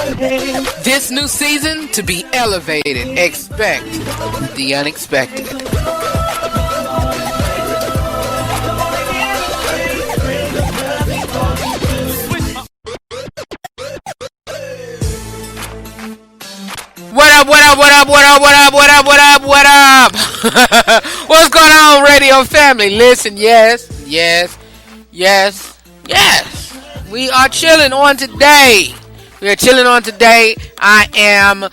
This new season to be elevated. Expect the unexpected. What up, what up, what up, what up, what up, what up, what up, what up? What's going on, radio family? Listen, yes. We are chilling on today. I am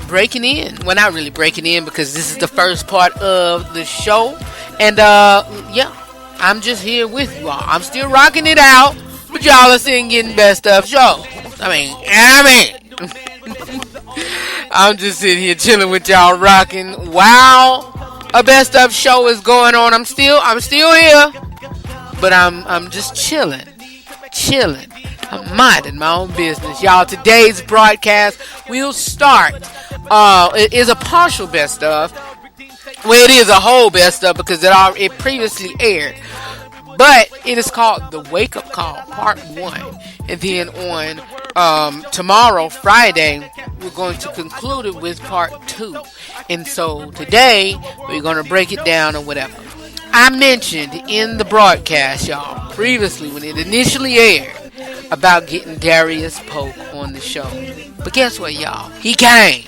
breaking in. Well, not really breaking in because this is the first part of the show. And, I'm just here with you all. I'm still rocking it out, but y'all are still getting best of show. I mean. I'm just sitting here chilling with y'all rocking while a best of show is going on. I'm still here, but I'm just chilling. I'm minding my own business. Y'all, today's broadcast will start. It is a partial best of. Well, it is a whole best of because it previously aired. But it is called The Wake Up Call, Part 1. And then on tomorrow, Friday, we're going to conclude it with Part 2. And so today, we're going to break it down or whatever. I mentioned in the broadcast, y'all, previously when it initially aired, about getting Darius Polk on the show. But guess what, y'all? He came.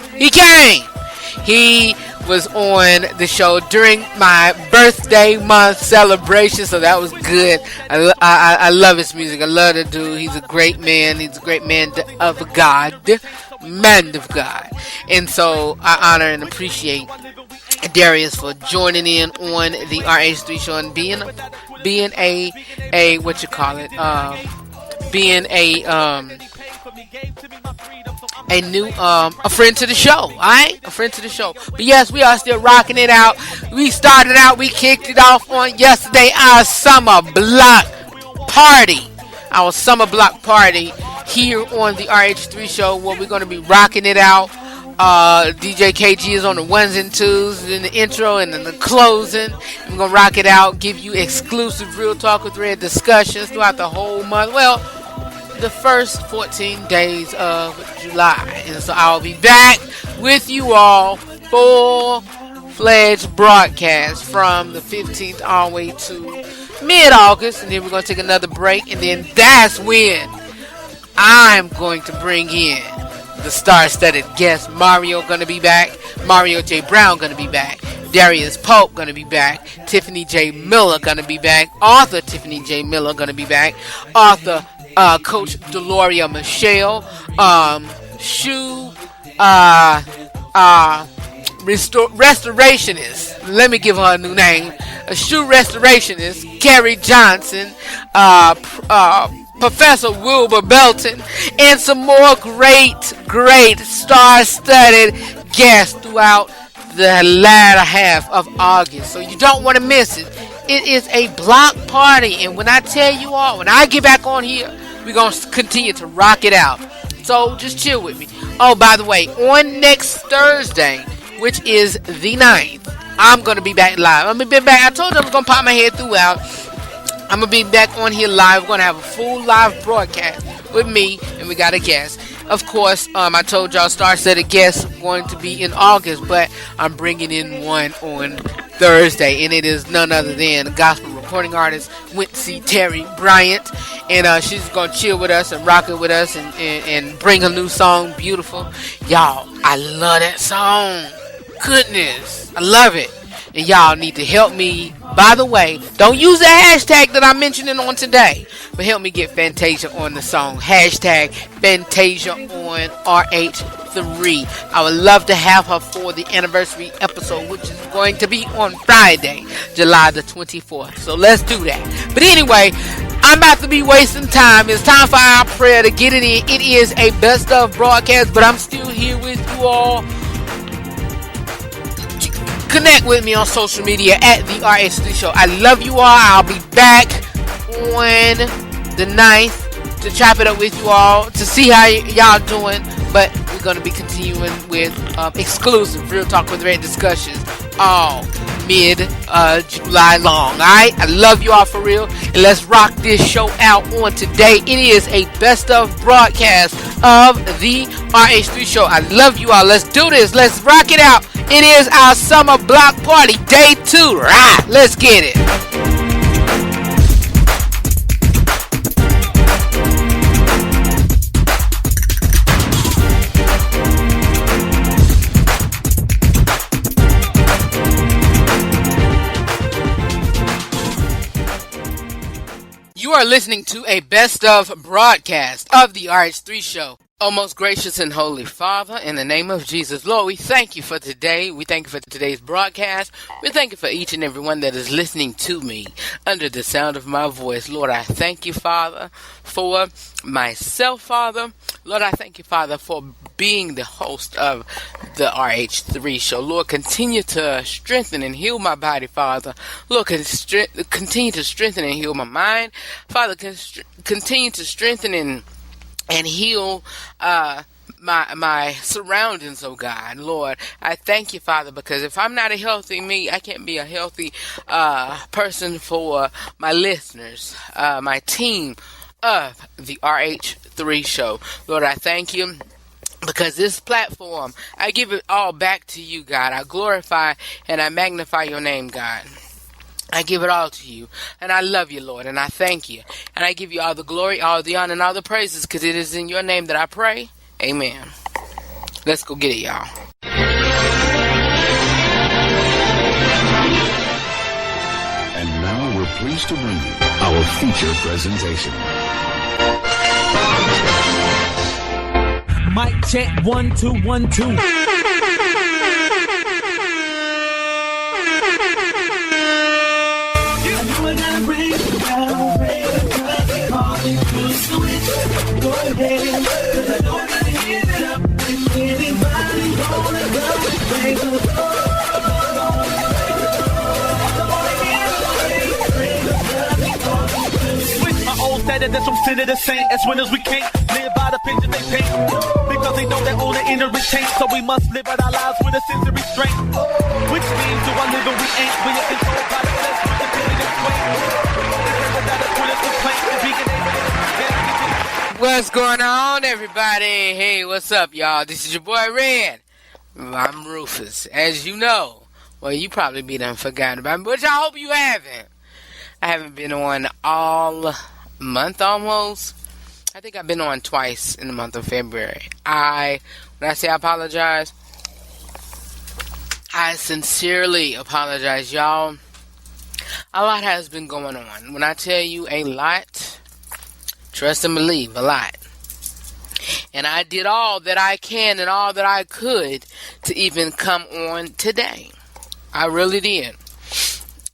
He was on the show during my birthday month celebration, so that was good. I love his music. I love the dude. He's a great man. He's a great man of God. Man of God. And so I honor and appreciate Darius for joining in on the RH3 show and being a what you call it, being a friend to the show, alright? A friend to the show. But yes, we are still rocking it out. We kicked it off on yesterday, our summer block party here on the RH3 show, where we're going to be rocking it out. DJ KG is on the ones and twos in the intro and in the closing. We're going to rock it out, give you exclusive Real Talk with Red discussions throughout the whole month. Well, the first 14 days of July. And so I'll be back with you all, full-fledged broadcast from the 15th all the way to mid-August. And then we're going to take another break. And then that's when I'm going to bring in the star-studded guest. Mario going to be back. Mario J. Brown going to be back. Darius Pope going to be back. Tiffany J. Miller going to be back. Author Tiffany J. Miller going to be back. Author Coach Deloria Michelle, restorationist. Let me give her a new name. A shoe restorationist, Carrie Johnson, Professor Wilbur Belton, and some more great star-studded guests throughout the latter half of August. So you don't want to miss it. It is a block party, and when I tell you all, when I get back on here, we're going to continue to rock it out. So just chill with me. Oh, by the way, on next Thursday, which is the 9th, I'm going to be back live. I'm going to be back. I told you I was going to pop my head throughout. I'm going to be back on here live. We're going to have a full live broadcast with me, and we got a guest. Of course, I told y'all star-studded guests going to be in August, but I'm bringing in one on Thursday, and it is none other than gospel recording artist Wincy Terry Bryant, and she's gonna chill with us and rock it with us and bring a new song, Beautiful. Y'all, I love that song. Goodness, I love it. And y'all need to help me. By the way, don't use the hashtag that I'm mentioning on today, but help me get Fantasia on the song. Hashtag Fantasia on RH3. I would love to have her for the anniversary episode, which is going to be on Friday, July the 24th. So let's do that. But anyway, I'm about to be wasting time. It's time for our prayer to get it in. It is a best of broadcast, but I'm still here with you all. Connect with me on social media at the RH3 Show. I love you all. I'll be back on the 9th to chop it up with you all, to see how y'all doing. But we're going to be continuing with exclusive Real Talk with Red discussions all mid-July long. Alright? I love you all for real. And let's rock this show out on today. It is a best of broadcast of the RH3 show. I love you all. Let's do this. Let's rock it out. It is our summer block party, day 2. Right? Let's get it. You are listening to a best of broadcast of the RH3 show. Oh, most gracious and holy Father, in the name of Jesus, Lord, we thank you for today. We thank you for today's broadcast. We thank you for each and every one that is listening to me under the sound of my voice. Lord, I thank you, Father, for myself, Father. Lord, I thank you, Father, for being the host of the RH3 show. Lord, continue to strengthen and heal my body, Father. Lord, continue to strengthen and heal my mind. Father, continue to strengthen and heal my surroundings, oh God. Lord, I thank you, Father, because if I'm not a healthy me, I can't be a healthy person for my listeners, my team of the RH3 show. Lord, I thank you because this platform, I give it all back to you, God. I glorify and I magnify your name, God. I give it all to you, and I love you, Lord, and I thank you, and I give you all the glory, all the honor, and all the praises, because it is in your name that I pray. Amen. Let's go get it, y'all. And now we're pleased to bring you our feature presentation. Mic check 1 2 1 2. Go ahead, cause I know that I give it up. Anybody gonna go with switch my old status, that's from sin to the saint. As winners we can't live by the picture they paint, because they know that all the inner is taint. So we must live out our lives with a sense of restraint. Which means do I live and we ain't. We are controlled by the flesh, with the feeling of weight. Without a point of complaint, and being able to What's going on, everybody? Hey, what's up, y'all? This is your boy Red. I'm Rufus. As you know, well, you probably be done forgotten about me, but I hope you haven't. I haven't been on all month almost. I think I've been on twice in the month of February. When I say I apologize, I sincerely apologize, y'all. A lot has been going on. When I tell you a lot, trust and believe, a lot. And I did all that I can and all that I could to even come on today. I really did.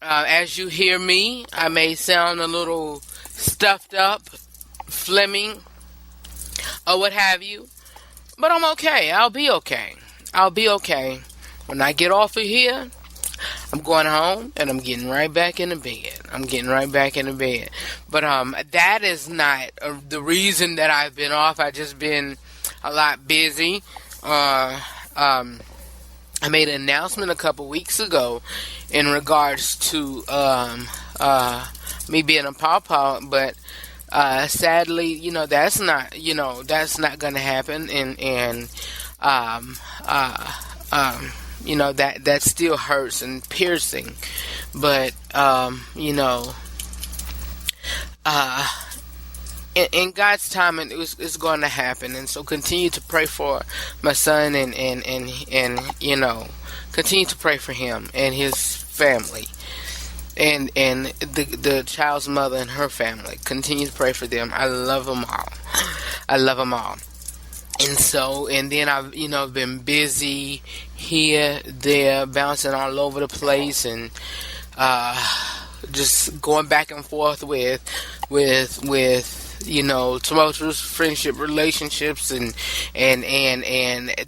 As you hear me, I may sound a little stuffed up, Fleming, or what have you. But I'm okay. I'll be okay. I'll be okay. When I get off of here, I'm going home and I'm getting right back in the bed. But that is not the reason that I've been off. I've just been a lot busy. I made an announcement a couple weeks ago in regards to me being a pawpaw, but sadly, that's not going to happen, and that still hurts and piercing, but in God's time, it's going to happen. And so continue to pray for my son, and continue to pray for him and his family, and the child's mother and her family. Continue to pray for them. I love them all. And then I've been busy here, there, bouncing all over the place, and just going back and forth with tumultuous friendship relationships, and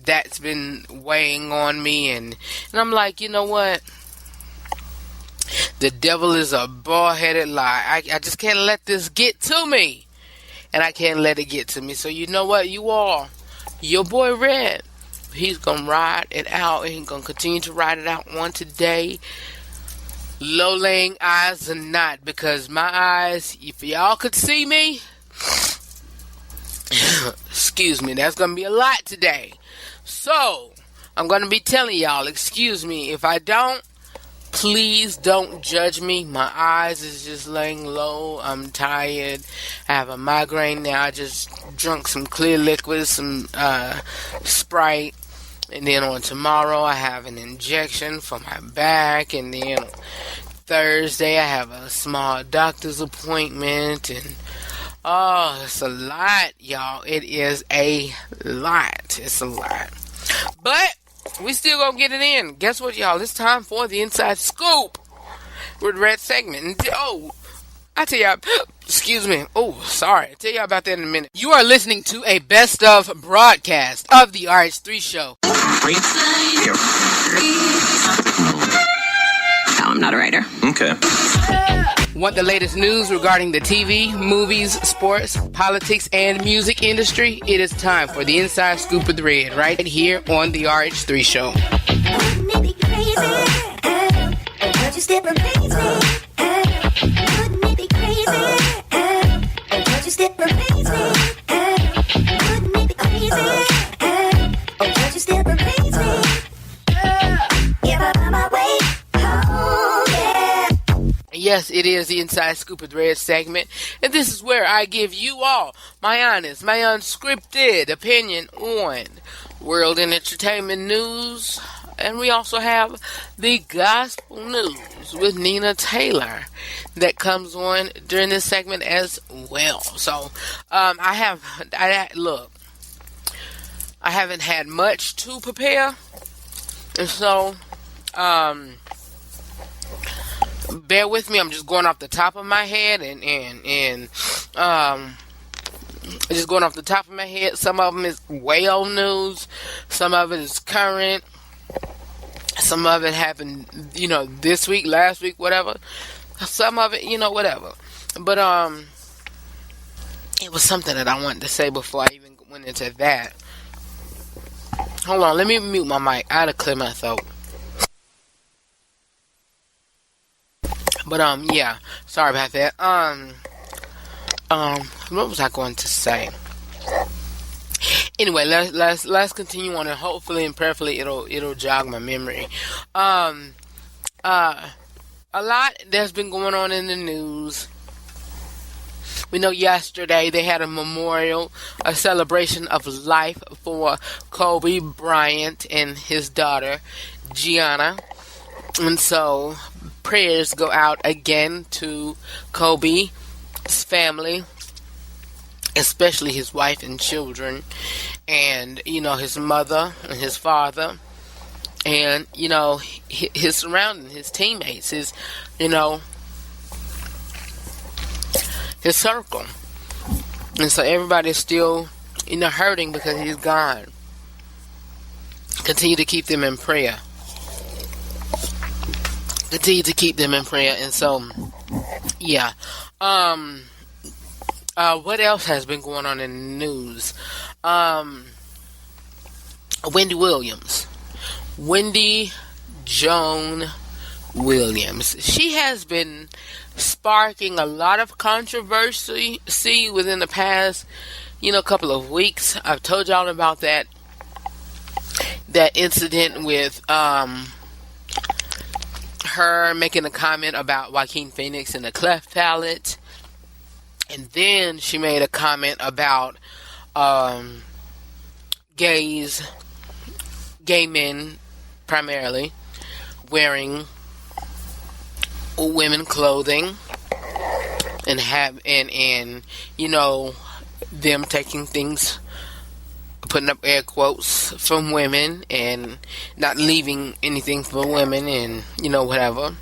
that's been weighing on me, and I'm like, you know what? The devil is a bald-headed lie. I just can't let this get to me, and I can't let it get to me. So you know what, you all, your boy Red, he's gonna ride it out, and he's gonna continue to ride it out on today. low-laying eyes or not, because my eyes, if y'all could see me, excuse me, that's going to be a lot today. So, I'm going to be telling y'all, excuse me, if I don't, please don't judge me. My eyes is just laying low. I'm tired. I have a migraine now. I just drunk some clear liquid, some Sprite. And then on tomorrow, I have an injection for my back. And then Thursday, I have a small doctor's appointment. And oh, it's a lot, y'all. It is a lot. It's a lot. But we still gonna get it in. Guess what, y'all? It's time for the Inside Scoop with Red segment. And I tell y'all, excuse me. Oh, sorry. I'll tell y'all about that in a minute. You are listening to a best of broadcast of the RH3 show. No, I'm not a writer. Okay. Want the latest news regarding the TV, movies, sports, politics, and music industry? It is time for the Inside Scoop with Red, right here on the RH3 show. Wouldn't it be crazy? Would you still praise me? Wouldn't it be crazy? Would you still praise me? Wouldn't it be crazy? Would you still praise me? If I find my way home, yeah. Yes, it is the Inside Scoop with Red segment, and this is where I give you all my honest, my unscripted opinion on world and entertainment news. And we also have the gospel news with Nina Taylor that comes on during this segment as well. So, I haven't had much to prepare, and so, bear with me. I'm just going off the top of my head and just going off the top of my head. Some of them is way old news. Some of it is current. Some of it happened, this week, last week, whatever. Some of it, whatever. But, it was something that I wanted to say before I even went into that. Hold on, let me mute my mic. I had to clear my throat. But, yeah, sorry about that. What was I going to say? Anyway, let's continue on, and hopefully and prayerfully it'll jog my memory. A lot that's been going on in the news. We know yesterday they had a memorial, a celebration of life for Kobe Bryant and his daughter, Gianna. And so, prayers go out again to Kobe's family, especially his wife and children, and, his mother and his father, and, his surrounding, his teammates, his circle. And so everybody's still, hurting because he's gone. Continue to keep them in prayer. Continue to keep them in prayer. And so, yeah. What else has been going on in the news? Wendy Joan Williams. She has been sparking a lot of controversy within the past, couple of weeks. I've told y'all about that incident with her making a comment about Joaquin Phoenix and the cleft palate. And then she made a comment about gay men primarily wearing women clothing and them taking things, putting up air quotes, from women and not leaving anything for women and whatever.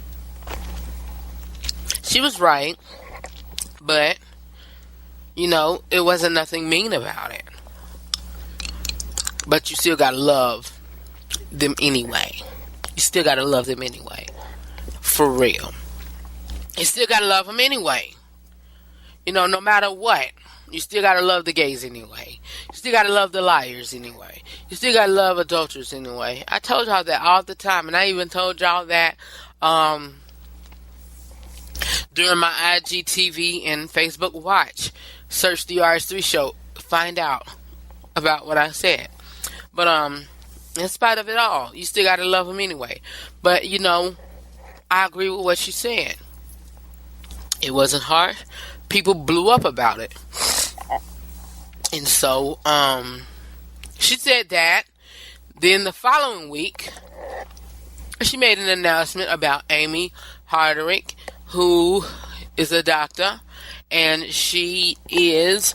She was right, but it wasn't nothing mean about it. But you still gotta love them anyway. You still gotta love them anyway. For real. You still gotta love them anyway. No matter what. You still gotta love the gays anyway. You still gotta love the liars anyway. You still gotta love adulterers anyway. I told y'all that all the time. And I even told y'all that during my IGTV and Facebook watch. Search the RH3 show. Find out about what I said. But in spite of it all, you still gotta love him anyway. But I agree with what she said. It wasn't harsh. People blew up about it. And so, she said that. Then the following week, she made an announcement about Amy Harderick, who is a doctor, and she is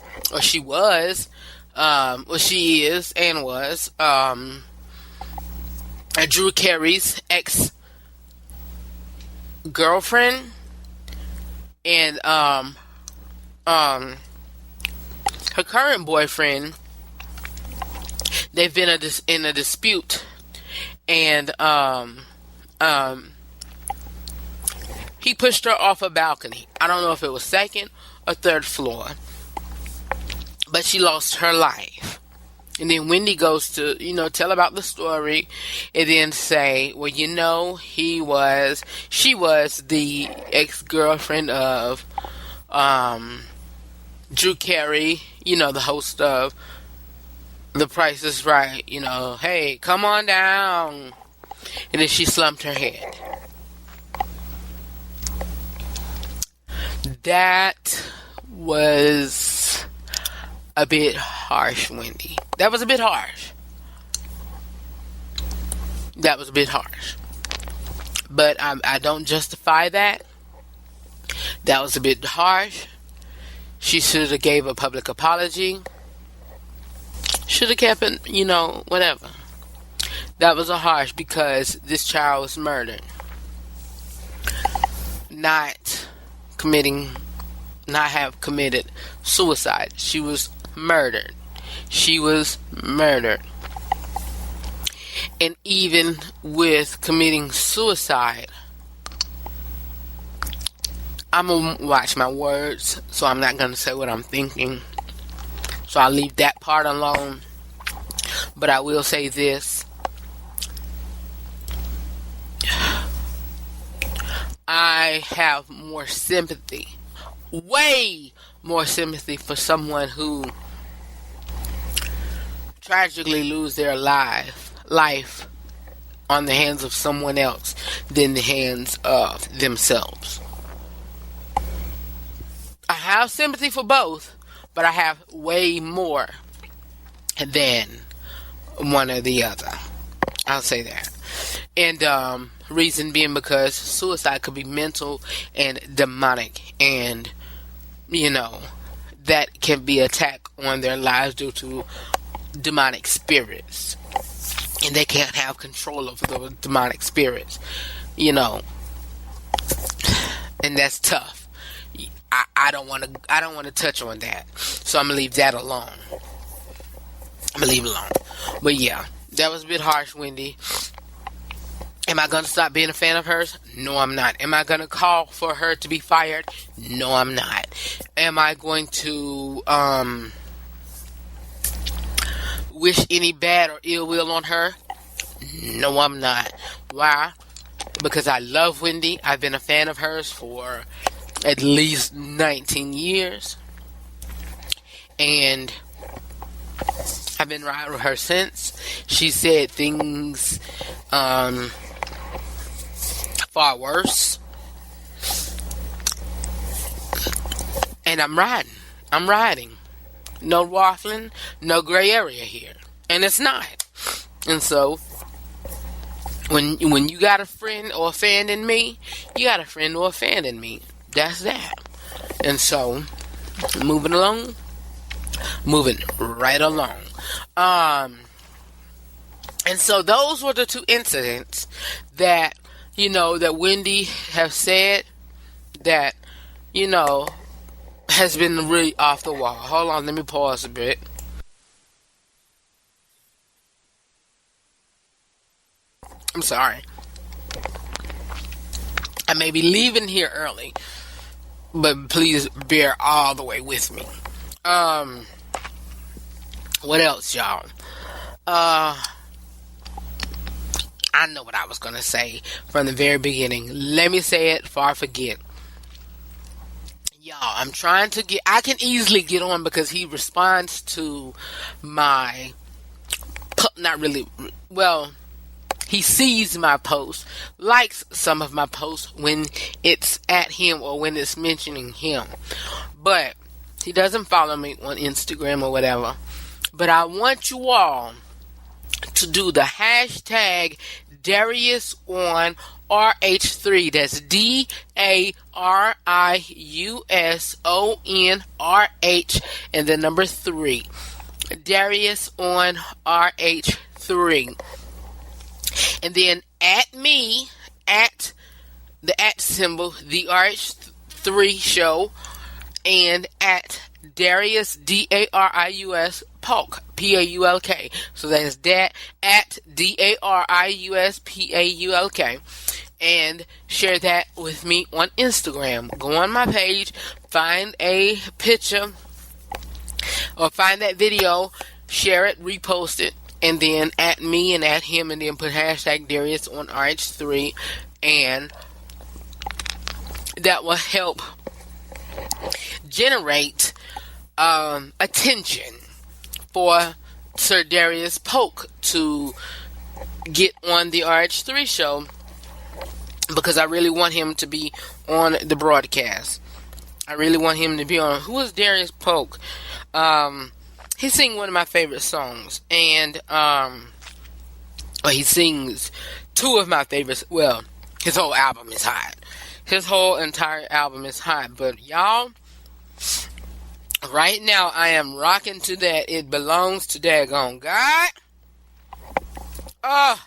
Drew Carey's ex-girlfriend, and her current boyfriend. They've been in a dispute, and he pushed her off a balcony. I don't know if it was second or third floor, but she lost her life. And then Wendy goes to, tell about the story, and then say, well, she was the ex-girlfriend of Drew Carey, the host of The Price is Right, hey, come on down. And then she slumped her head. That was a bit harsh, Wendy. That was a bit harsh. But I don't justify that. That was a bit harsh. She should have gave a public apology. Should have kept it, whatever. That was a harsh, because this child was murdered. Not have committed suicide. She was murdered. And even with committing suicide, I'm going to watch my words, so I'm not going to say what I'm thinking. So I'll leave that part alone. But I will say this. I have more sympathy, way more sympathy for someone who tragically lose their life on the hands of someone else than the hands of themselves. I have sympathy for both, but I have way more than one or the other. I'll say that. And reason being because suicide could be mental and demonic, and that can be attack on their lives due to demonic spirits, and they can't have control over those demonic spirits, and that's tough. I don't want to touch on that, so I'm gonna leave that alone. But yeah, that was a bit harsh, Wendy. Am I going to stop being a fan of hers? No, I'm not. Am I going to call for her to be fired? No, I'm not. Am I going to wish any bad or ill will on her? No, I'm not. Why? Because I love Wendy. I've been a fan of hers for at least 19 years. And I've been riding with her since. She said things far worse. And I'm riding. No waffling, no gray area here. And it's not. And so, when you got a friend or a fan in me, you got a friend or a fan in me. That's that. And so, moving right along. And so those were the two incidents that, that Wendy have said that, has been really off the wall. Hold on, let me pause a bit. I'm sorry. I may be leaving here early, but please bear all the way with me. What else, y'all? I know what I was going to say from the very beginning. Let me say it before I forget. Y'all, I'm trying to get, I can easily get on because he responds to my, not really, well, he sees my posts, likes some of my posts when it's at him or when it's mentioning him. But he doesn't follow me on Instagram or whatever. But I want you all to do the hashtag Darius on RH3. That's DARIUSONRH and the number 3. Darius on RH3. And then at me, at the at symbol, the RH3 show, and at Darius, DARIUS, Paulk, PAULK. So that's that, at DARIUS, PAULK. And share that with me on Instagram. Go on my page, find a picture, or find that video, share it, repost it, and then at me and at him, and then put hashtag Darius on RH3, and that will help generate attention for Sir Darius Polk to get on the RH3 show, because I really want him to be on the broadcast. I really want him to be on. Who is Darius Polk? He sings one of my favorite songs, and he sings two of my favorites. Well, his whole album is hot. His whole entire album is hot. But y'all, right now I am rocking to that It Belongs to Daggone God. Oh.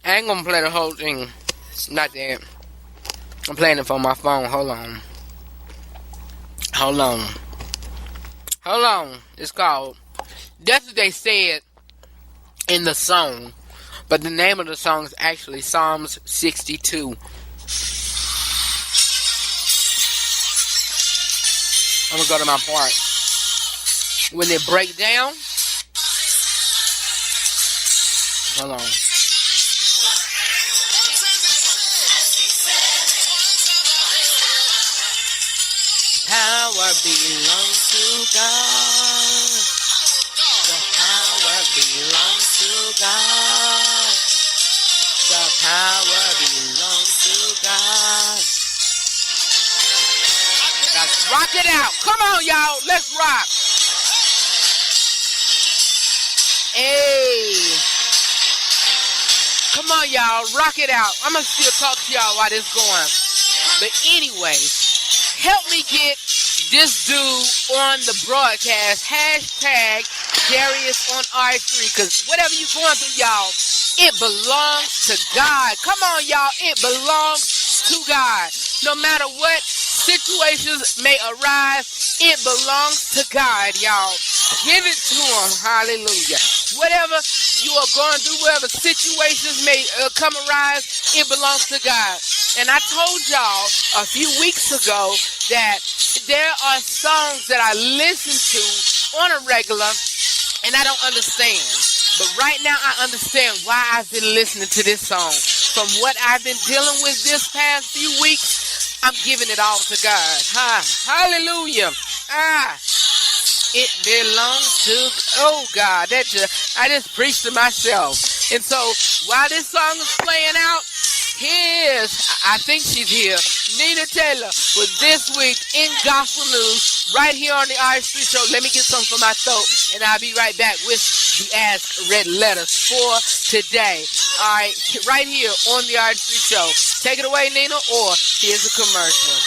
I ain't gonna play the whole thing. It's not that. I'm playing it from my phone. Hold on. It's called, that's what they said in the song, but the name of the song is actually Psalms 62. I'm gonna go to my part. When they break down, hold on. Power belongs to God. The power belongs to God. The power belongs to God. Let's rock it out. Come on, y'all. Let's rock. Hey. Come on, y'all. Rock it out. I'm going to still talk to y'all while this going. But anyway, help me get this dude on the broadcast. Hashtag Darius on RH3. Because whatever you're going through, y'all, it belongs to God. Come on, y'all. It belongs to God. No matter what situations may arise, it belongs to God, y'all. Give it to him. Hallelujah. Whatever you are going through, whatever situations may come arise, it belongs to God. And I told y'all a few weeks ago that there are songs that I listen to on a regular and I don't understand. But right now I understand why I've been listening to this song. From what I've been dealing with this past few weeks, I'm giving it all to God. Hallelujah. It belongs to, oh God, I just preached to myself. And so while this song is playing out, I think she's here, Nina Taylor, with This Week in Gospel News, right here on the RH3 show. Let me get something for my throat, and I'll be right back with the Ask Red Letters for today. All right, right here on the RH3 show. Take it away, Nina, or here's a commercial.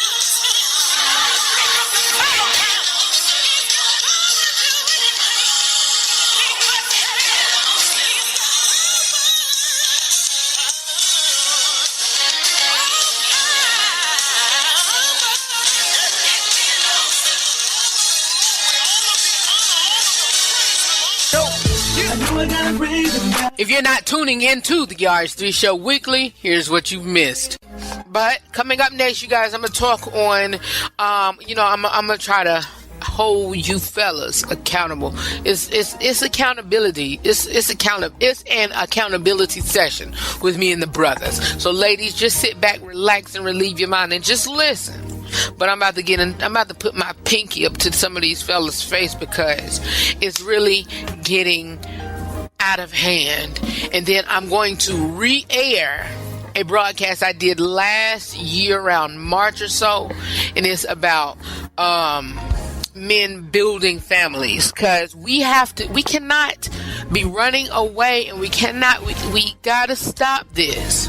If you're not tuning into the RH3 show weekly, here's what you've missed. But coming up next, you guys, I'm going to talk on, I'm going to try to hold you fellas accountable. It's accountability. It's an accountability session with me and the brothers. So ladies, just sit back, relax, and relieve your mind and just listen. But I'm about to put my pinky up to some of these fellas' face because it's really getting out of hand. And then I'm going to re-air a broadcast I did last year around March or so, and it's about men building families, because we cannot be running away, and we gotta stop this.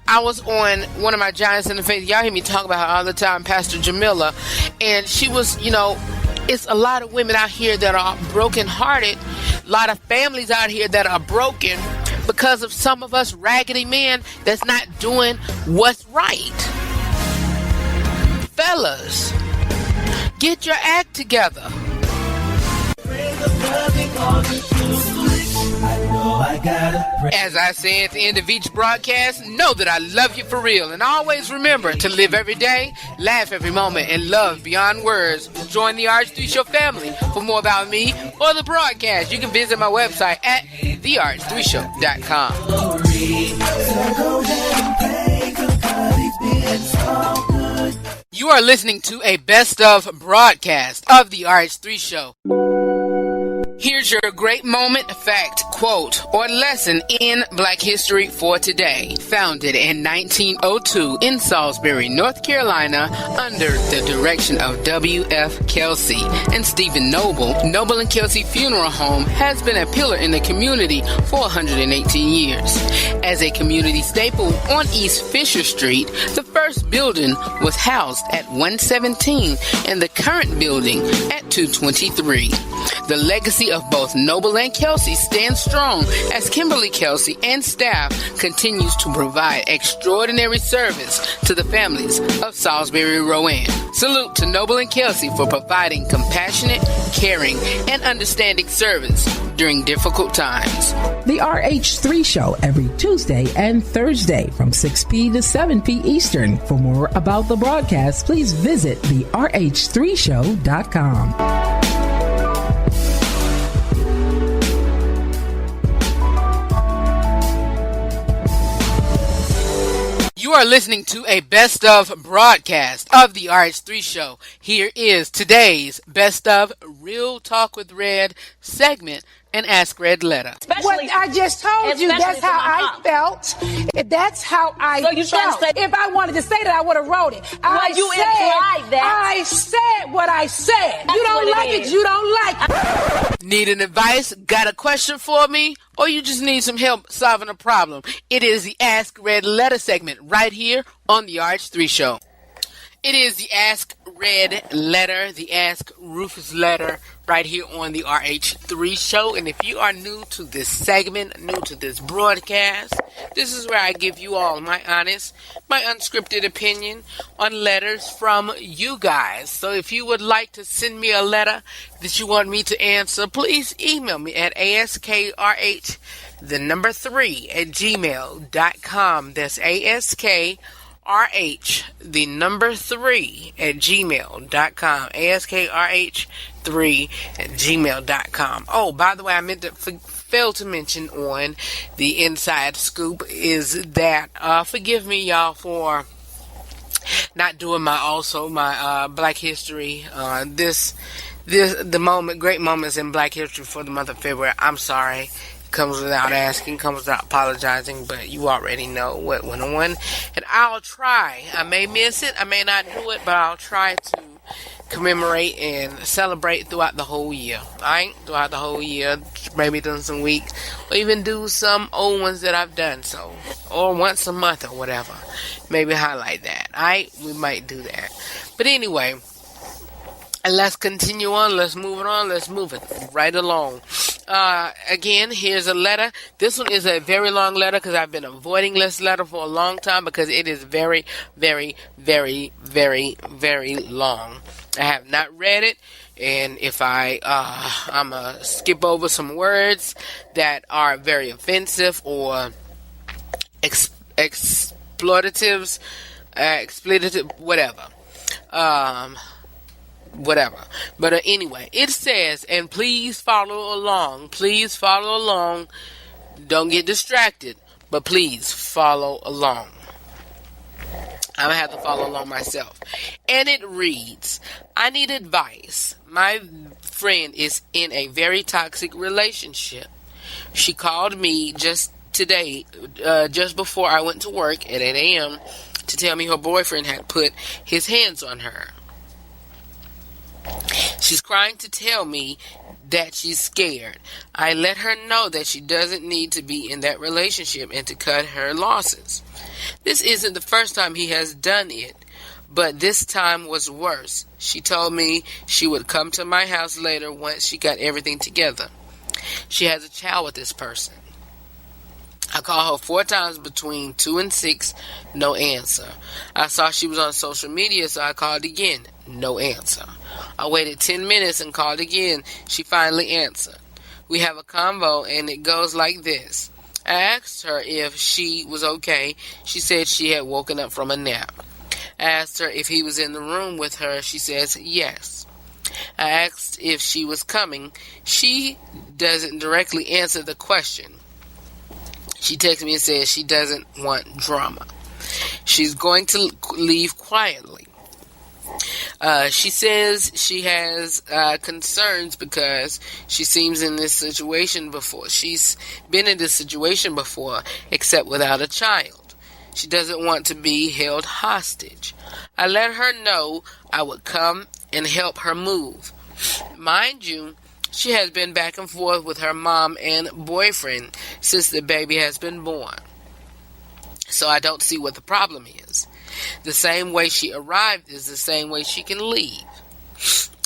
I was on one of my Giants in the Faith. Y'all hear me talk about her all the time, Pastor Jamila, and she was, it's a lot of women out here that are brokenhearted, a lot of families out here that are broken because of some of us raggedy men that's not doing what's right. Fellas, get your act together. As I say at the end of each broadcast, know that I love you for real. And always remember to live every day, laugh every moment, and love beyond words. Join the RH3 Show family. For more about me or the broadcast, you can visit my website at therh3show.com. You are listening to a best of broadcast of the RH3 Show. Here's your great moment, fact, quote, or lesson in Black history for today. Founded in 1902 in Salisbury, North Carolina, under the direction of W.F. Kelsey and Stephen Noble, Noble and Kelsey Funeral Home has been a pillar in the community for 118 years. As a community staple on East Fisher Street, the first building was housed at 117 and the current building at 223. The legacy of both Noble and Kelsey stands strong as Kimberly Kelsey and staff continues to provide extraordinary service to the families of Salisbury Rowan. Salute to Noble and Kelsey for providing compassionate, caring, and understanding service during difficult times. The RH3 Show every Tuesday and Thursday from 6 p to 7 p Eastern. For more about the broadcast, please visit therh3show.com. You are listening to a best of broadcast of the RH3 Show. Here is today's best of Real Talk with Red segment and Ask Red letter. What I just told you, that's how I felt. That's how I felt. If I wanted to say that, I would have wrote it. I said what I said. You don't like it, you don't like it. Need an advice? Got a question for me? Or you just need some help solving a problem? It is the Ask Red letter segment right here on the RH3 Show. It is the Ask Red letter, the Ask Rufus letter right here on the RH3 Show. And if you are new to this segment, new to this broadcast, this is where I give you all my honest, my unscripted opinion on letters from you guys. So if you would like to send me a letter that you want me to answer, please email me at askrh3@gmail.com. That's askrh3@gmail.com. askrh3@gmail.com. Oh, by the way, I meant to fail to mention on the inside scoop is that forgive me, y'all, for not doing my Black History. The great moments in Black History for the month of February. I'm sorry. Comes without asking, comes without apologizing, but you already know what went on. And I'll try. I may miss it, I may not do it, but I'll try to commemorate and celebrate throughout the whole year. Alright? Throughout the whole year, maybe do some weeks, or even do some old ones that I've done, or once a month or whatever. Maybe highlight that. Alright? We might do that. But anyway, let's continue on. Let's move it on. Let's move it right along. Again, here's a letter. This one is a very long letter because I've been avoiding this letter for a long time because it is very, very, very, very, very long. I have not read it, and if I'm gonna skip over some words that are very offensive or exploitative, whatever. whatever. But anyway, it says, and please follow along. Please follow along. Don't get distracted, but please follow along. I'm going to have to follow along myself. And it reads, I need advice. My friend is in a very toxic relationship. She called me just today, just before I went to work at 8 a.m. to tell me her boyfriend had put his hands on her. She's crying to tell me that she's scared. I let her know that she doesn't need to be in that relationship and to cut her losses. This isn't the first time he has done it, but this time was worse. She told me she would come to my house later once she got everything together. She has a child with this person. I called her 4 times between 2 and 6, no answer. I saw she was on social media, so I called again, no answer. I waited 10 minutes and called again. She finally answered. We have a convo, and it goes like this. I asked her if she was okay. She said she had woken up from a nap. I asked her if he was in the room with her. She says yes. I asked if she was coming. She doesn't directly answer the question. She texts me and says she doesn't want drama. She's going to leave quietly. She says she has concerns because she seems in this situation before. She's been in this situation before, except without a child. She doesn't want to be held hostage. I let her know I would come and help her move. Mind you, she has been back and forth with her mom and boyfriend since the baby has been born. So I don't see what the problem is. The same way she arrived is the same way she can leave.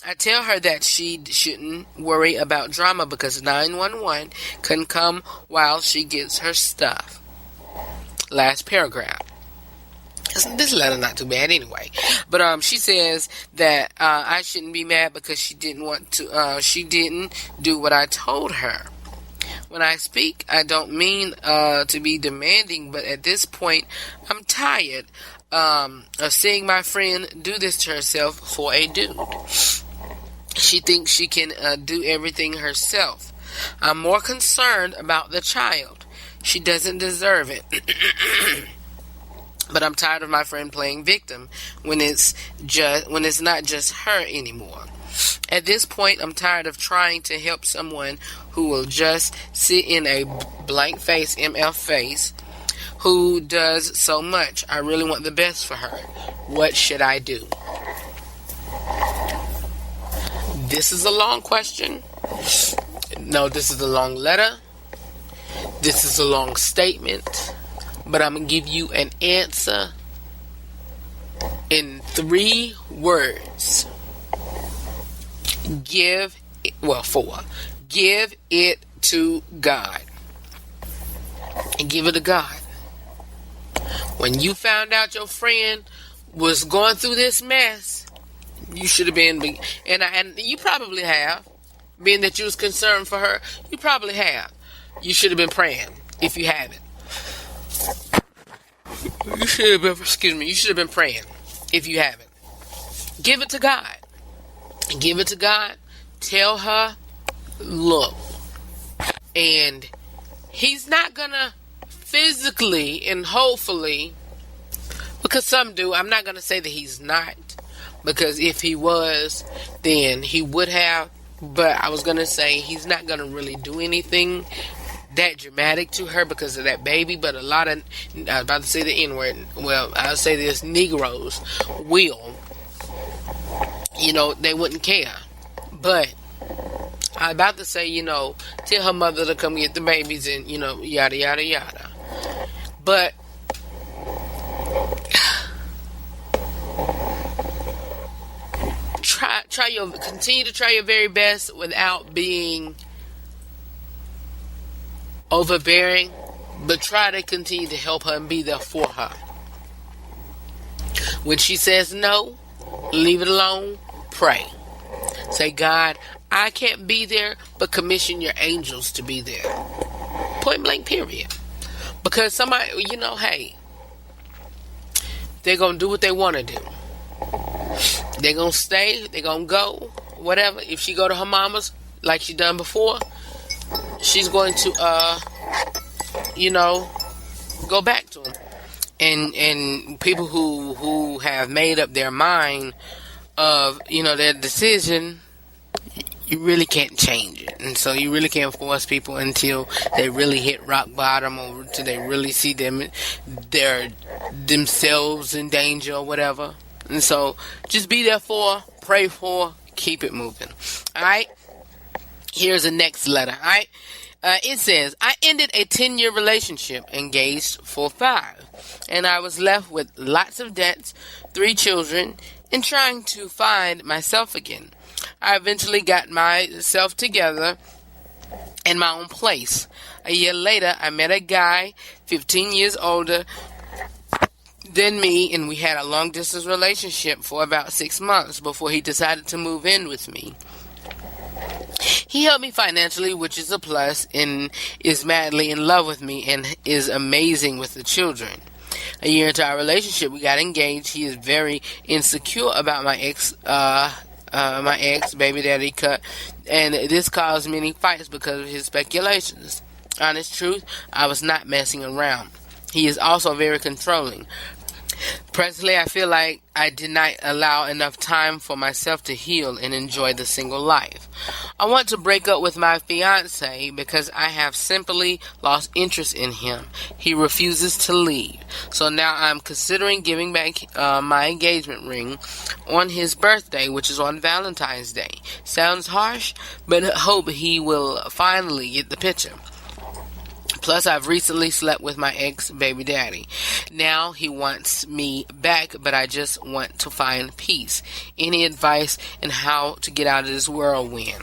I tell her that she shouldn't worry about drama because 911 can come while she gets her stuff. Last paragraph. This letter not too bad anyway. But she says that I shouldn't be mad because she didn't do what I told her. When I speak, I don't mean to be demanding, but at this point, I'm tired of seeing my friend do this to herself for a dude. She thinks she can do everything herself. I'm more concerned about the child. She doesn't deserve it. But I'm tired of my friend playing victim when it's not just her anymore. At this point, I'm tired of trying to help someone who will just sit in a blank face, MF face, who does so much. I really want the best for her. What should I do? This is a long question. No, this is a long letter. This is a long statement. But I'm going to give you an answer in 3 words. 4. Give it to God. And give it to God. When you found out your friend was going through this mess, you should have been, and you probably have, being that you was concerned for her, you probably have. You should have been praying if you haven't. You should have been praying if you haven't. Give it to God. Give it to God. Tell her, look, and he's not gonna physically and hopefully, because some do, I'm not gonna say that he's not, because if he was, then he would have, but I was gonna say he's not gonna really do anything that dramatic to her because of that baby. But a lot of, I was about to say the N-word, well, I'll say this, Negroes will, they wouldn't care. But I was about to say, tell her mother to come get the babies and, yada, yada, yada. But continue to try your very best without being overbearing, but try to continue to help her and be there for her. When she says no, leave it alone, pray. Say, God, I can't be there, but commission your angels to be there. Point blank, period. Because somebody, hey, they're going to do what they want to do. They're going to stay. They're going to go. Whatever. If she go to her mama's like she done before, she's going to, go back to him. And people who have made up their mind of, their decision, you really can't change it. And so you really can't force people until they really hit rock bottom, or until they really see themselves in danger or whatever. And so just be there for, pray for, keep it moving. All right? Here's the next letter. All right? It says, I ended a 10-year relationship, engaged for 5, and I was left with lots of debts, 3 children, and trying to find myself again. I eventually got myself together in my own place. A year later, I met a guy 15 years older than me, and we had a long-distance relationship for about 6 months before he decided to move in with me. He helped me financially, which is a plus, and is madly in love with me and is amazing with the children. A year into our relationship, we got engaged. He is very insecure about my ex baby daddy cut, and this caused many fights because of his speculations. Honest truth, I was not messing around. He is also very controlling. Presently, I feel like I did not allow enough time for myself to heal and enjoy the single life. I want to break up with my fiancé because I have simply lost interest in him. He refuses to leave. So now I'm considering giving back my engagement ring on his birthday, which is on Valentine's Day. Sounds harsh, but I hope he will finally get the picture. Plus, I've recently slept with my ex-baby daddy. Now he wants me back, but I just want to find peace. Any advice on how to get out of this whirlwind?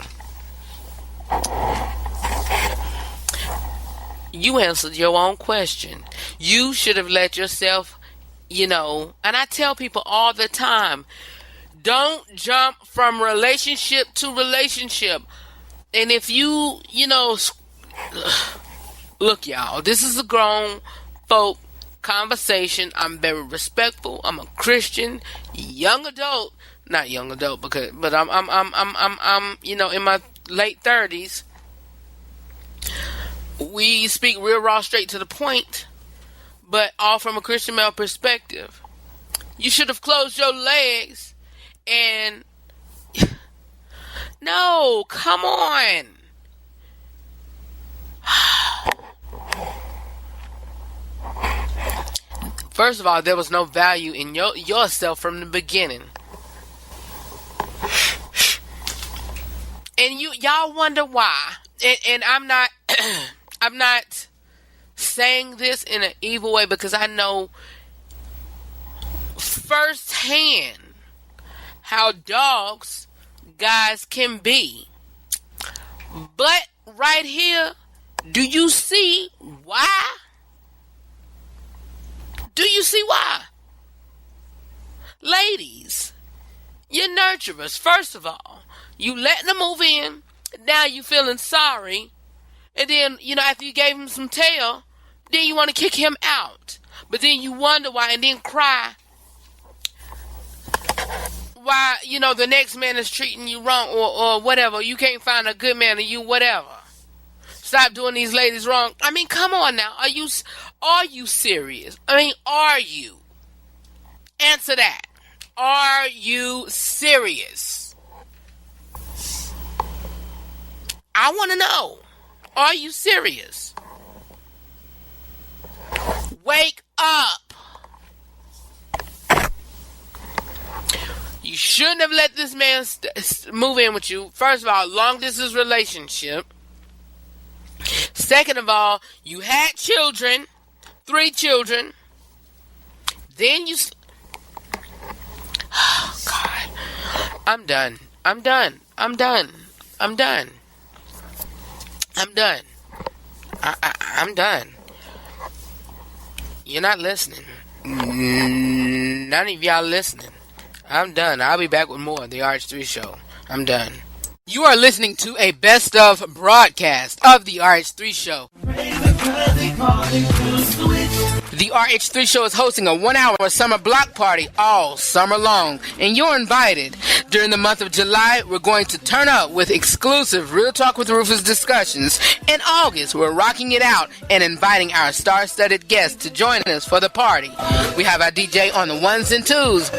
You answered your own question. You should have let yourself, and I tell people all the time, don't jump from relationship to relationship. And if look, y'all, this is a grown folk conversation. I'm very respectful. I'm a Christian, young adult, not young adult, but I'm in my late 30s. We speak real raw, straight to the point, but all from a Christian male perspective. You should have closed your legs and no, come on. First of all, there was no value in yourself from the beginning. And y'all wonder why. And I'm not I'm not saying this in an evil way, because I know firsthand how dogs guys can be. But right here, do you see why? Do you see why? Ladies, you're nurturers. First of all, you letting them move in. Now you feeling sorry. And then, after you gave him some tail, then you want to kick him out. But then you wonder why, and then cry why, the next man is treating you wrong, or whatever. You can't find a good man, or you whatever. Stop doing these ladies wrong. I mean, come on now. Are you serious? I mean, are you? Answer that. Are you serious? I want to know. Are you serious? Wake up. You shouldn't have let this man move in with you. First of all, long distance relationship. Second of all, you had children, 3 children. Then you... Oh, God. I'm done. I'm done. You're not listening. None of y'all listening. I'm done. I'll be back with more of the RH3 Show. I'm done. You are listening to a best of broadcast of the RH3 Show. The RH3 Show is hosting a 1-hour summer block party all summer long, and you're invited. During the month of July, we're going to turn up with exclusive Real Talk with Rufus discussions. In August, we're rocking it out and inviting our star-studded guests to join us for the party. We have our DJ on the ones and twos.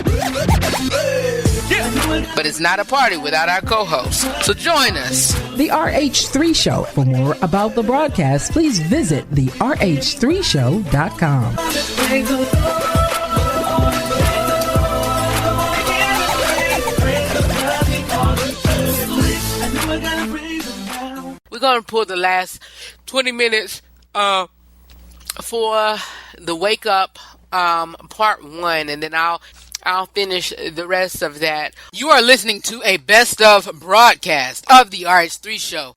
But it's not a party without our co-host. So join us. The RH3 Show. For more about the broadcast, please visit therh3show.com. We're going to pull the last 20 minutes for the Wake Up Part 1, and then I'll finish the rest of that. You are listening to a best of broadcast of the RH3 Show.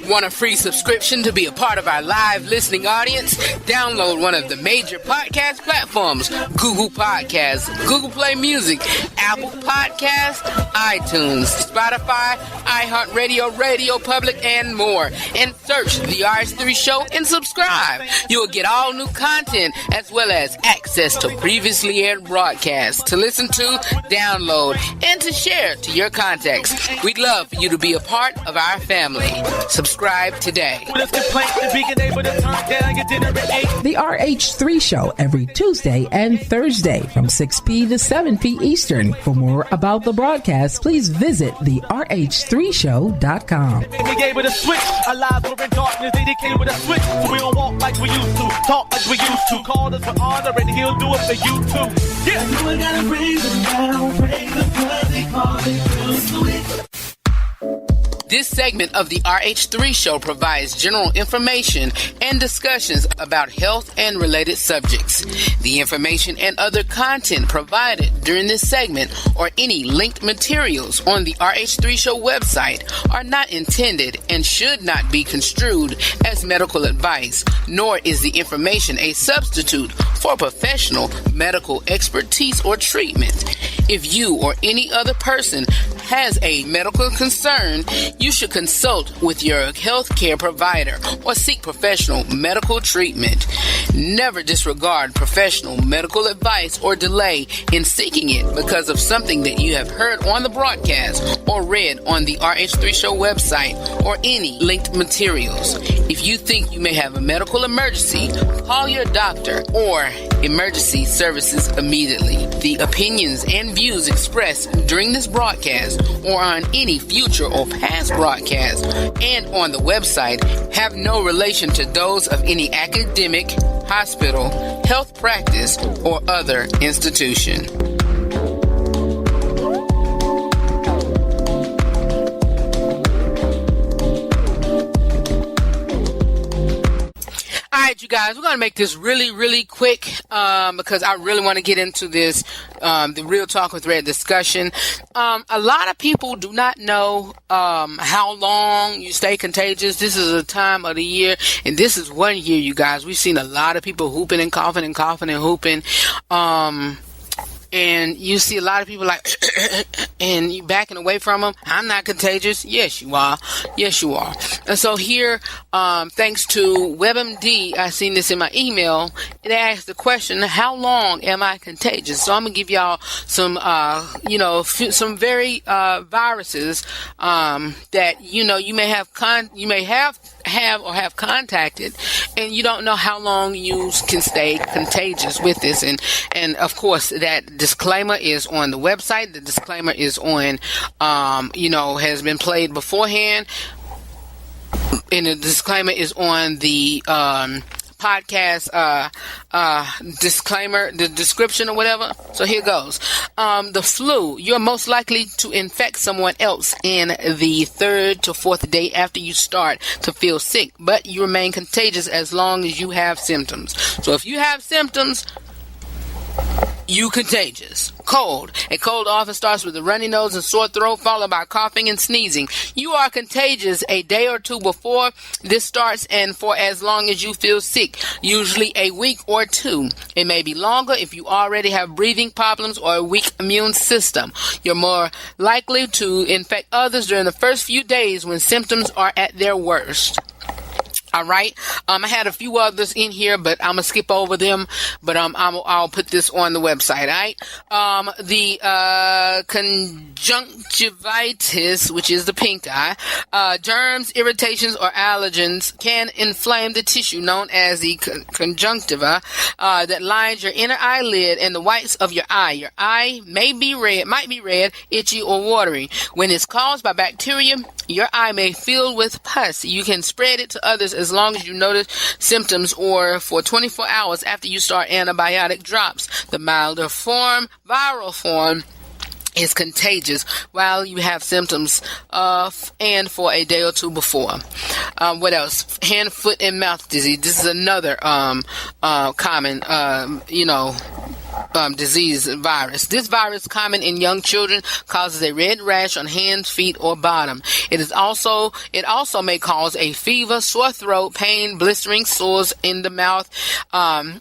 Want a free subscription to be a part of our live listening audience? Download one of the major podcast platforms: Google Podcasts, Google Play Music, Apple Podcasts, iTunes, Spotify, iHeartRadio, Radio Public, and more. And search the RH3 Show and subscribe. You will get all new content as well as access to previously aired broadcasts to listen to, download, and to share to your contacts. We'd love for you to be a part of our family. Subscribe today. The RH3 Show every Tuesday and Thursday from 6 p to 7 p Eastern. For more about the broadcast, please visit therh3show.com. They gave it a switch. Our lives were in darkness. They came with a switch. So we don't walk like we used to. Talk like we used to. Call us for honor and he'll do it for you too. Yeah. You ain't gotta praise him now. Praise him 'cause they call it switch. This segment of the RH3 Show provides general information and discussions about health and related subjects. The information and other content provided during this segment or any linked materials on the RH3 Show website are not intended and should not be construed as medical advice, nor is the information a substitute for professional medical expertise or treatment. If you or any other person has a medical concern, you should consult with your healthcare provider or seek professional medical treatment. Never disregard professional medical advice or delay in seeking it because of something that you have heard on the broadcast or read on the RH3 Show website or any linked materials. If you think you may have a medical emergency, call your doctor or emergency services immediately. The opinions and views expressed during this broadcast or on any future or past broadcast and on the website have no relation to those of any academic, hospital, health practice, or other institution. All right, you guys, we're going to make this really, really quick because I really want to get into this, the Real Talk with Red discussion. A lot of people do not know how long you stay contagious. This is a time of the year, and this is one year, you guys. We've seen a lot of people whooping and coughing and coughing and whooping. And you see a lot of people like, and you backing away from them. I'm not contagious. Yes, you are. Yes, you are. And so here, thanks to WebMD, I seen this in my email. It asked the question, how long am I contagious? So I'm going to give y'all some, some very viruses that, you may have have contacted, and you don't know how long you can stay contagious with this. And of course, that disclaimer is on the website. The disclaimer is on, has been played beforehand. And the disclaimer is on the podcast disclaimer, the description or whatever. So here goes. The flu, you're most likely to infect someone else in the 3rd to 4th day after you start to feel sick, but you remain contagious as long as you have symptoms. So if you have symptoms, you contagious. Cold. A cold often starts with a runny nose and sore throat, followed by coughing and sneezing. You are contagious a day or two before this starts and for as long as you feel sick, usually a week or two. It may be longer if you already have breathing problems or a weak immune system. You're more likely to infect others during the first few days when symptoms are at their worst. All right. I had a few others in here, but I'm gonna skip over them. But I'll put this on the website. All right. The conjunctivitis, which is the pink eye, germs, irritations, or allergens can inflame the tissue known as the conjunctiva that lines your inner eyelid and the whites of your eye. Your eye might be red, itchy, or watery. When it's caused by bacteria, your eye may fill with pus. You can spread it to others as long as you notice symptoms or for 24 hours after you start antibiotic drops. The milder form, viral form, is contagious while you have symptoms and for a day or two before. What else? Hand, foot, and mouth disease. This is another common, disease virus. This virus, common in young children, causes a red rash on hands, feet, or bottom. It also may cause a fever, sore throat, pain, blistering, sores in the mouth, and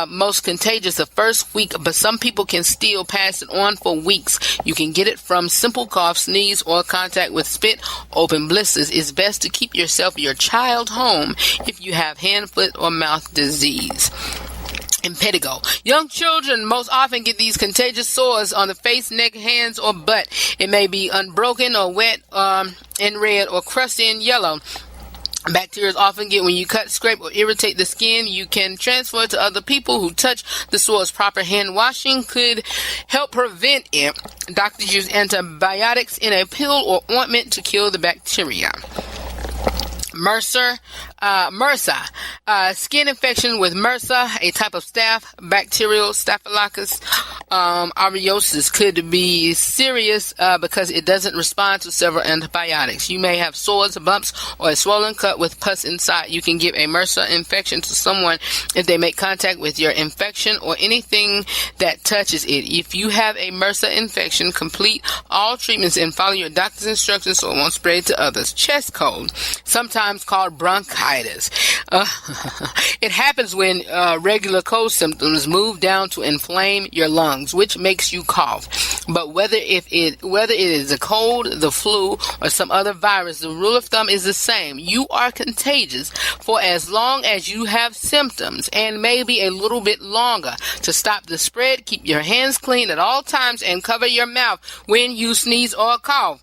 most contagious the first week, but some people can still pass it on for weeks. You can get it from simple cough, sneeze, or contact with spit, open blisters. It's best to keep yourself or your child home if you have hand, foot, or mouth disease. Impetigo. Young children most often get these contagious sores on the face, neck, hands, or butt. It may be unbroken or wet and red or crusty and yellow. Bacteria often get when you cut, scrape, or irritate the skin. You can transfer it to other people who touch the sores. Proper hand washing could help prevent it. Doctors use antibiotics in a pill or ointment to kill the bacteria. MRSA, skin infection with MRSA, a type of staph, bacterial Staphylococcus aureus, could be serious because it doesn't respond to several antibiotics. You may have sores, bumps, or a swollen cut with pus inside. You can give a MRSA infection to someone if they make contact with your infection or anything that touches it. If you have a MRSA infection, complete all treatments and follow your doctor's instructions so it won't spread to others. Chest cold, sometimes called bronchitis. It happens when regular cold symptoms move down to inflame your lungs, which makes you cough. But whether it is a cold, the flu, or some other virus, the rule of thumb is the same. You are contagious for as long as you have symptoms, and maybe a little bit longer. To stop the spread, keep your hands clean at all times and cover your mouth when you sneeze or cough.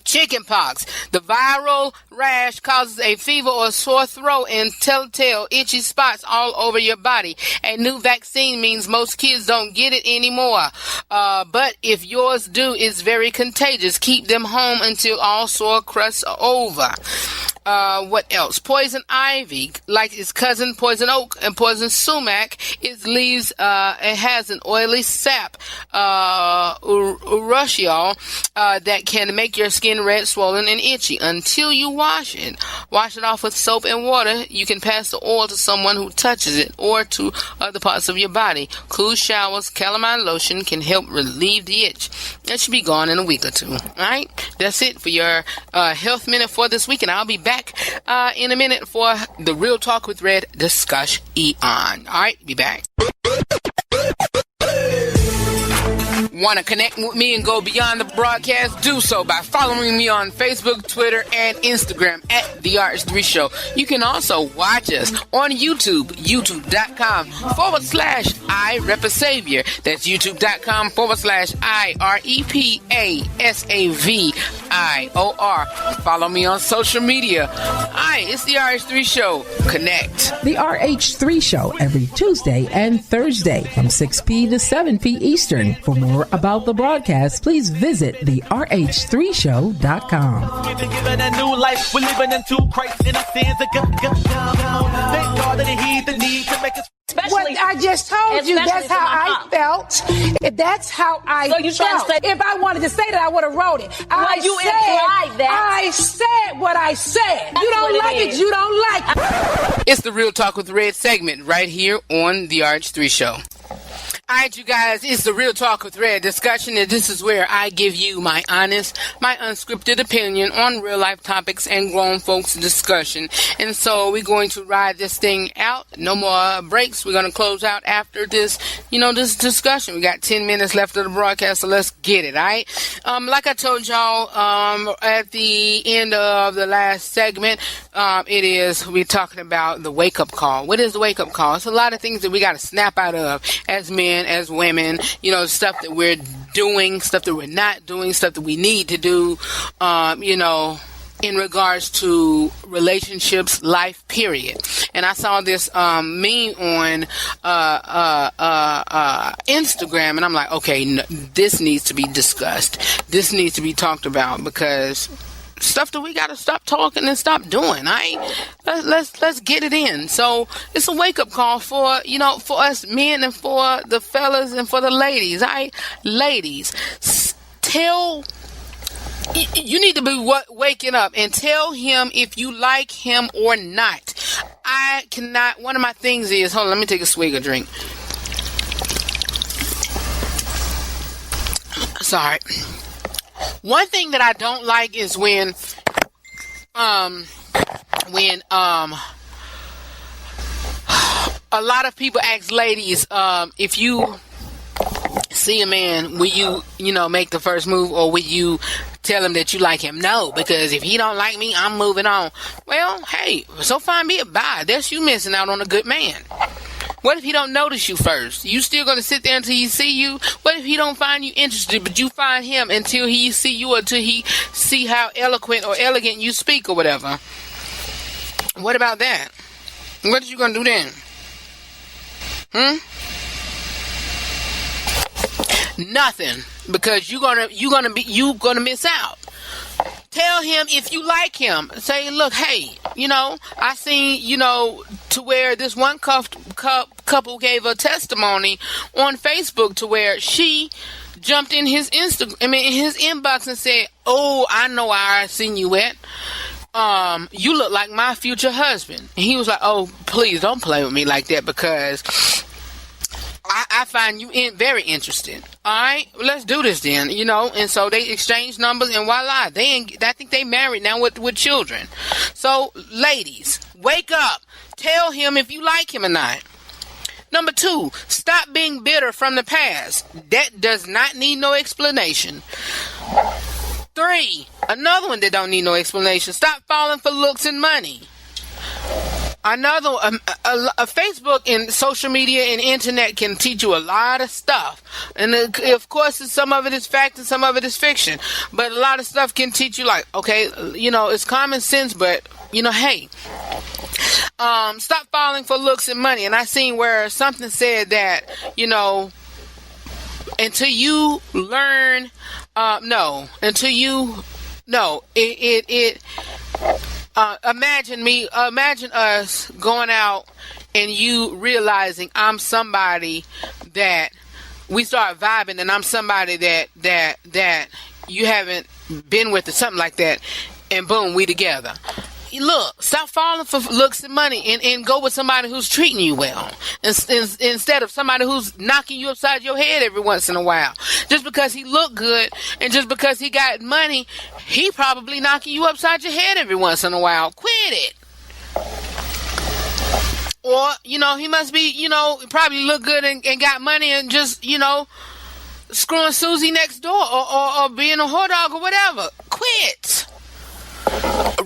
Chickenpox. The viral rash causes a fever or sore throat and telltale itchy spots all over your body. A new vaccine means most kids don't get it anymore. But if yours do, it's very contagious. Keep them home until all sore crusts are over. What else? Poison ivy, like its cousin poison oak and poison sumac, its leaves, it has an oily sap, urushiol, that can make your skin red, swollen, and itchy until you wash it. Wash it off with soap and water. You can pass the oil to someone who touches it or to other parts of your body. Cool showers, calamine lotion can help relieve the itch. That should be gone in a week or two. All right? That's it for your health minute for this week, and I'll be back in a minute for the Real Talk with Red Discuss Eon. All right? Be back. Want to connect with me and go beyond the broadcast? Do so by following me on Facebook, Twitter, and Instagram at The RH3 Show. You can also watch us on YouTube, youtube.com/iRepaSavior. That's youtube.com/iRepaSavior. Follow me on social media. Hi, it's The RH3 Show. Connect. The RH3 Show every Tuesday and Thursday from 6 p to 7 p Eastern. For more about the broadcast, please visit therh3show.com. We've been given a new life. We're living in two Christ in our sins. Thank God that He the need to make us. What I just told you, that's how I felt. That's how I felt. If I wanted to say that, I would have wrote it. I said what I said. You don't like it, you don't like it. It's the Real Talk with Red segment right here on the RH3 Show. All right, you guys, it's the Real Talk with Red discussion, and this is where I give you my honest, my unscripted opinion on real life topics and grown folks discussion. And so we're going to ride this thing out. No more breaks. We're going to close out after this, this discussion. We got 10 minutes left of the broadcast, so let's get it, all right? Like I told y'all at the end of the last segment, we're talking about the wake-up call. What is the wake-up call? It's a lot of things that we got to snap out of as men, as women, stuff that we're doing, stuff that we're not doing, stuff that we need to do, in regards to relationships, life, period. And I saw this meme on Instagram, and I'm like, okay, this needs to be discussed. This needs to be talked about, because stuff that we got to stop talking and stop doing. Let's get it in. So it's a wake up call for for us men and for the fellas and for the ladies. Ladies, you need to be waking up and tell him if you like him or not. I cannot. One of my things is, hold on, let me take a swig of drink. Sorry. One thing that I don't like is when a lot of people ask ladies, if you see a man, will you, make the first move, or will you tell him that you like him? No, because if he don't like me, I'm moving on. Well, hey, so fine, be it. Bye. That's you missing out on a good man. What if he don't notice you first? You still going to sit there until he see you? What if he don't find you interested, but you find him until he see you, or until he see how eloquent or elegant you speak or whatever? What about that? What are you going to do then? Nothing, because you're gonna miss out. Tell him if you like him. Say, look, hey, I seen, to where this one couple gave a testimony on Facebook to where she jumped in his his inbox and said, "Oh, I know where I seen you at. You look like my future husband." And he was like, "Oh, please don't play with me like that, because I find you very interesting. All right, let's do this then, And so they exchanged numbers, and voila, I think they married now with children. So, ladies, wake up. Tell him if you like him or not. Number 2, stop being bitter from the past. That does not need no explanation. 3, another one that don't need no explanation. Stop falling for looks and money. Another, Facebook and social media and internet can teach you a lot of stuff. And of course, some of it is fact and some of it is fiction. But a lot of stuff can teach you, like, okay, it's common sense, but, hey, stop falling for looks and money. And I seen where something said that, until you learn, imagine us going out and you realizing I'm somebody that we start vibing, and I'm somebody that you haven't been with or something like that, and boom, we together. Look, stop falling for looks and money, and go with somebody who's treating you well, instead of somebody who's knocking you upside your head every once in a while. Just because he look good and just because he got money, he probably knocking you upside your head every once in a while. Quit it. Or, he must be, probably look good and got money and just, screwing Susie next door or being a whore dog or whatever. Quit.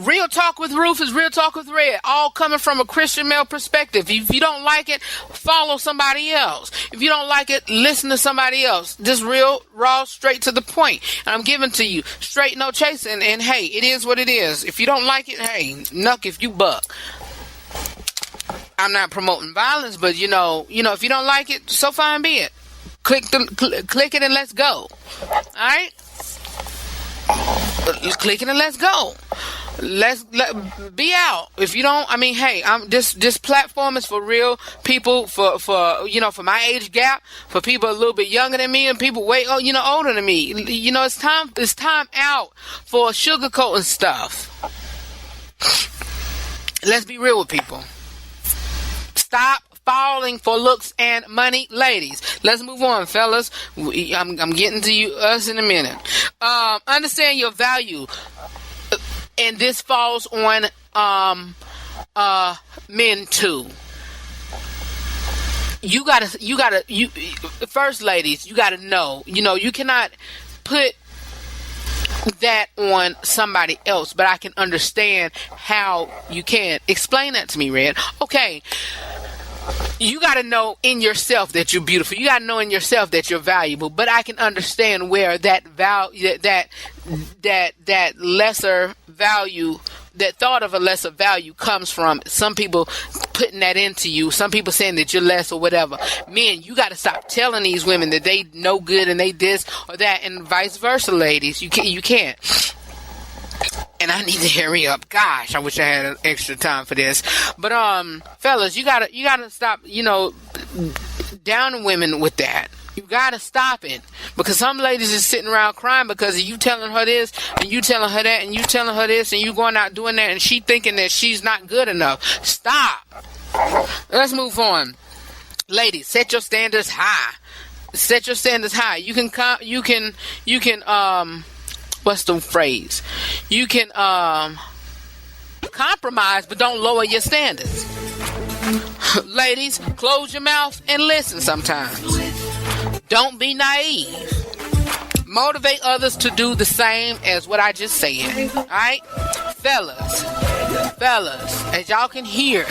Real Talk with Rufus, Real Talk with Red, all coming from a Christian male perspective. If you don't like it, follow somebody else. If you don't like it, listen to somebody else. Just real, raw, straight to the point. And I'm giving to you straight, no chasing. And hey, it is what it is. If you don't like it, hey, nuck if you buck. I'm not promoting violence, but if you don't like it, so fine be it. Click it and let's go. All right. Click it and let's go. Let's be out. If you don't, hey, this platform is for real people, for my age gap, for people a little bit younger than me and people way older than me. It's time out for sugarcoating stuff. Let's be real with people. Stop falling for looks and money. Ladies, let's move on, fellas. I'm getting to us in a minute. Understand your value, and this falls on men too. You first, ladies, you gotta know. You cannot put that on somebody else, but I can understand how you can. Explain that to me, Red. Okay. You got to know in yourself that you're beautiful. You got to know in yourself that you're valuable. But I can understand where that lesser value, that thought of a lesser value comes from. Some people putting that into you. Some people saying that you're less or whatever. Men, you got to stop telling these women that they no good and they this or that, and vice versa, ladies. You can't. And I need to hurry up. Gosh, I wish I had extra time for this. But fellas, you gotta stop, downing women with that. You gotta stop it. Because some ladies is sitting around crying because you telling her this and you telling her that and you telling her this and you going out doing that and she thinking that she's not good enough. Stop. Let's move on. Ladies, set your standards high. Set your standards high. You can what's the phrase? You can compromise, but don't lower your standards. Ladies, close your mouth and listen sometimes. Don't be naive. Motivate others to do the same as what I just said. Alright? Fellas, as y'all can hear,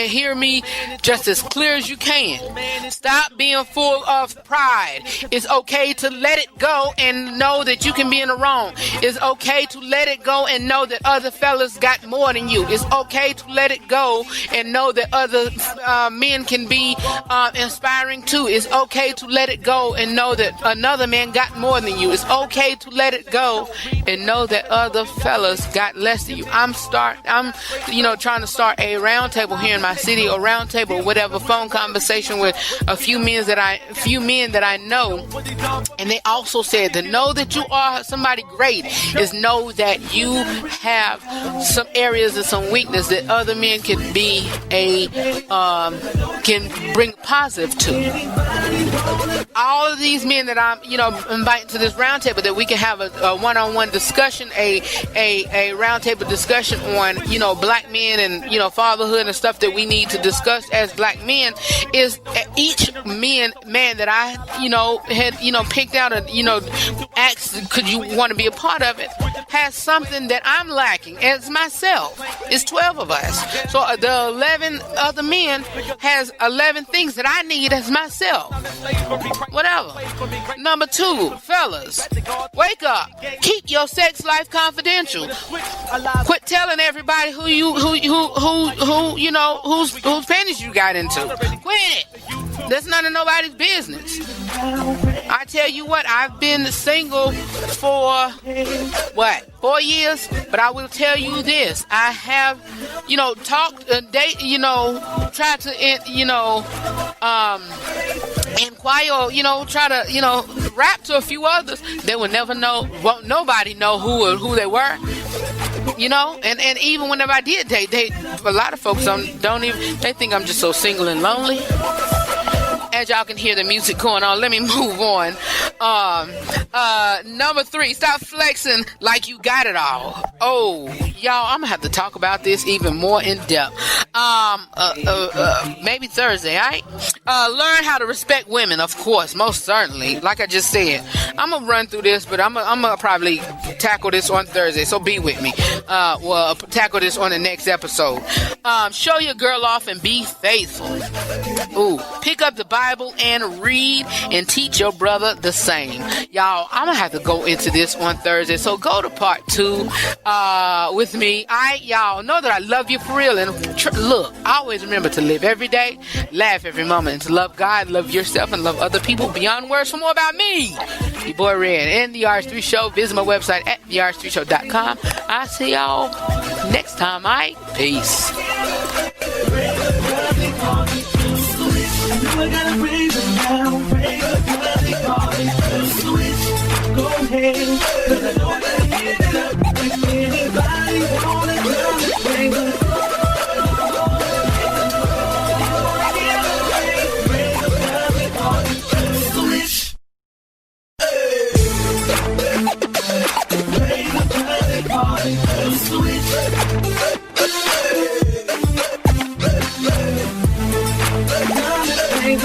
hear me just as clear as you can. Stop being full of pride. It's okay to let it go and know that you can be in the wrong. It's okay to let it go and know that other fellas got more than you. It's okay to let it go and know that other men can be inspiring too. It's okay to let it go and know that another man got more than you. It's okay to let it go and know that other fellas got less than you. I'm trying to start a round table here in my city, or round table, whatever, phone conversation with a few men that I know, and they also said to know that you are somebody great is know that you have some areas and some weakness that other men can be can bring positive to. All of these men that I'm inviting to this round table, that we can have a one-on-one discussion, a round table discussion on black men and fatherhood and stuff that we need to discuss as black men, is each man that I had picked out and asked, could you want to be a part of it, has something that I'm lacking as myself. It's 12 of us, so the 11 other men has 11 things that I need as myself. Whatever. Number 2, fellas, wake up. Keep your sex life confidential. Quit telling everybody whose panties you got into. Quit it. That's none of nobody's business. I tell you what, I've been single for 4 years, but I will tell you this: I have, talked, date, tried to, inquire, try to, rap to a few others. They will never know, won't nobody know who they were. And even whenever I did date, a lot of folks they think I'm just so single and lonely. As y'all can hear the music going on, let me move on. Number 3, stop flexing like you got it all. Oh, y'all, I'm gonna have to talk about this even more in depth. Maybe Thursday, alright? Learn how to respect women, of course, most certainly. Like I just said, I'm gonna run through this, but I'm gonna probably tackle this on Thursday, so be with me. Tackle this on the next episode. Show your girl off and be faithful. Ooh, pick up the Bible and read and teach your brother the same. Y'all, I'm gonna have to go into this on Thursday, so go to part 2 with me. Alright, y'all, know that I love you for real, and look, always remember to live every day, laugh every moment, and to love God, love yourself, and love other people beyond words. For more about me, your boy Red and the RH3 Show, visit my website at therh3show.com. I'll see y'all next time. Alright, peace. I gotta raise it now, raise it, switch, go ahead, 'cause I know that it up, if anybody wanna come, raise it.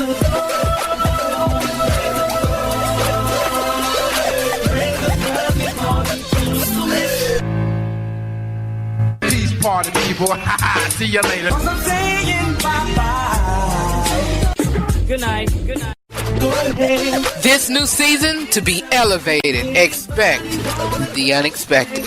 Peace party people. See you later. I'm saying bye-bye. Good night. Good night. This new season to be elevated. Expect the unexpected.